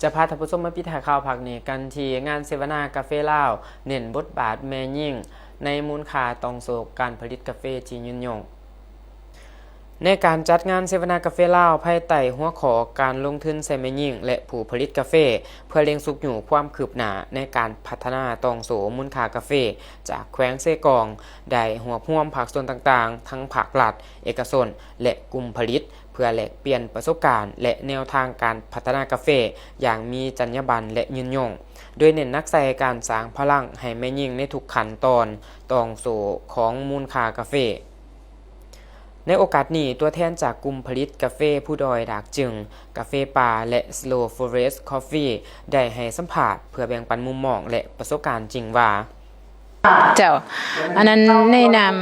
จะพาท่านผู้ชมมาพิจารณาข่าวผักนี้กันที่งานเสวนากาแฟลาวเน้นบทบาทแม่ยิ่งในมูลค่าต้องโศกการผลิตกาแฟที่ยืนยงในการจัดงานเสวนากาแฟลาวภายใต้หัวข้อการลงทุนใส่แม่ยิ่งและผู้ผลิตกาแฟเพื่อเลี้ยงสุกอยู่ความคืบหน้าในการพัฒนาต้องโสมูลค่ากาแฟจากแขวงเซกองได้หัวพ่วมภาคส่วนต่างๆทั้งภาครัฐเอกชนและกลุ่มผลิตเพื่อแลกเปลี่ยนประสบการณ์และแนวทางการพัฒนากาแฟอย่างมีจรรยาบรรณและยืนยงโดยเน้นนักใส่การสร้างพลังให้แม่ยิ่งในทุกขั้นตอนต้องโสของมูลค่ากาแฟในโอกาสนี้ตัวแทนจากกลุ่มผลิตกาแฟผู้ดอยดากจึงกาแฟป่าและ Slow Forest Coffee ได้ให้สัมภาษณ์เพื่อแบ่งปันมุมมองและประสบการณ์จริงว่าเจ้าอันนั้นในนาม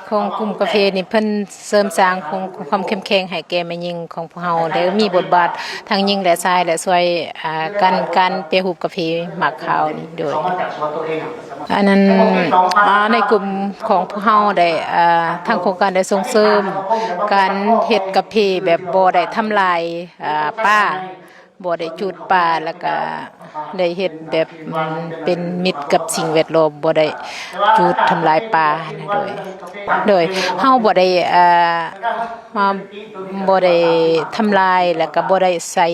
ของกลุ่มกาแฟนี่เพิ่นเสริมสร้างของความเข้มแข็งให้แก่แม่หญิงของพวกเฮาได้มีบทบาททั้งหญิงและชายและช่วยการเปรียบรูปกาแฟหมักขาวนี่โดยอันนั้นในกลุ่มของพวกเฮาได้ทางโครงการได้ส่งเสริมการเฮ็ดกาแฟแบบบ่ได้ทำลายป่าบ่ได้จูดป่าแล้วก็ได้เฮ็ดแบบเป็นมิตรกับสิ่งแวดล้อมบ่ได้จูดทำลายป่าโดยเฮาบ่ได้ทำลายแล้วก็บ่ได้ใส่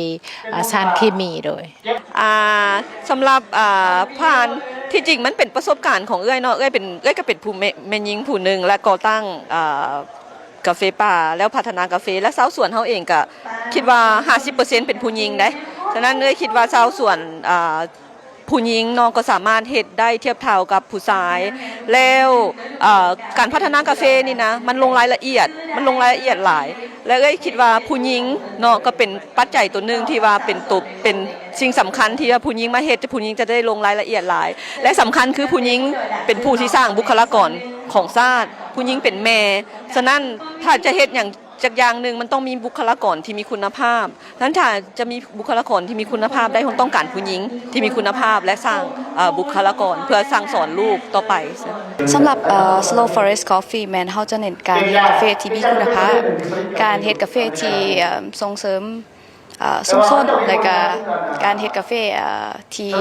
สารเคมีโดยสำหรับผ่านที่จริงมันเป็นประสบการณ์ของเอ้ยเนาะเอ้ยก็เป็นผู้แม่หญิงผู้หนึ่งและก่อตั้งกาแฟป่าแล้วพัฒนากาแฟและชาวสวนเฮาเองก็คิดว่า 50% เป็นผู้หญิงได้ฉะนั้นเลยคิดว่าชาวสวนผู้หญิงน้องก็สามารถเฮ็ดได้เทียบเท่ากับผู้ชายแล้วการพัฒนากาแฟนี่นะมันลงรายละเอียดหลายและเอ้ยคิดว่าผู้หญิงเนาะก็เป็นปัจจัยตัวนึงที่ว่าเป็นสิ่งสำคัญที่ว่าผู้หญิงมาเฮ็ดผู้หญิงจะได้ลงรายละเอียดหลายและสำคัญคือผู้หญิงเป็นผู้ที่สร้างบุคลากรของชาติผู้หญิงเป็นแม่ฉะนั้นถ้าจะเฮ็ดอย่างหนึ่งมันต้องมีบุคลากรที่มีคุณภาพนั้นถ้าจะมีบุคลากรที่มีคุณภาพได้คงต้องการผู้หญิงที่มีคุณภาพและสร้างบุคลากรเพื่อสร้างสอนลูกต่อไปสำหรับ Slow Forest Coffee แมนเฮาจะเน้นการเฮ็ดกาแฟที่มีคุณภาพการเฮ็ดกาแฟที่ส่งเสริมชุมชนและก็การเฮ็ดกาแฟที่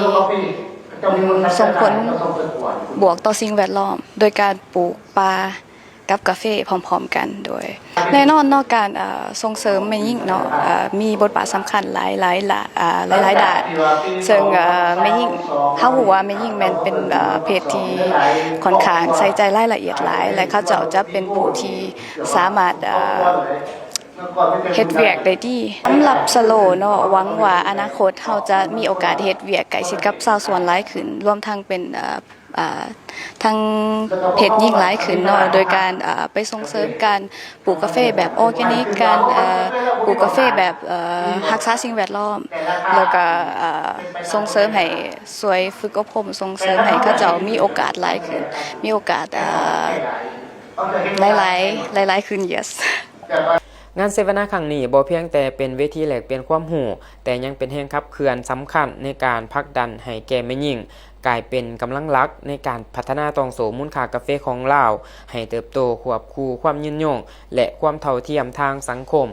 ส่งผลบวกต่อสิ่งแวดล้อมโดยการปลูกป่ากับกาแฟพร้อมๆกันโดยแน่นอนเนาะการส่งเสริมแม่หญิงเนาะมีบทบาทสำคัญหลายด้านซึ่งแม่หญิงเฮาฮู้ว่าแม่หญิงแม่นเป็นเพศที่ค่อนข้างใส่ใจรายละเอียดหลายและเขาเจ้าจะเป็นผู้ที่สามารถเฮ็ดเวียกได้ดีสำหรับสโลเนาะหวังว่าอนาคตเฮาจะมีโอกาสเฮ็ดเวียกใกล้ชิดกับชาวสวนหลายขึ้นรวมทั้งเป็นทางเพจยิ่งหลายขึ้นเนาะโดยการไปส่งเสริมการปลูกกาแฟแบบออร์แกนิกการปลูกกาแฟแบบรักษาสิ่งแวดล้อมแล้วก็ส่งเสริมให้สวยฝึกอบรมส่งเสริมให้เขาเจ้ามีโอกาสหลายขึ้นมีโอกาสหลายขึ้น yesงานเสวนาครั้งนี้บ่เพียงแต่เป็นเวทีแลกเปลี่ยนความรู้แต่ยังเป็นแรงขับเคลื่อนสำคัญในการผลักดันให้แก่แม่หญิงกลายเป็นกำลังหลักในการพัฒนาต้องโสมูลค่ากาแฟของลาวให้เติบโตควบคู่ความยืนยงและความเท่าเทียมทางสังคม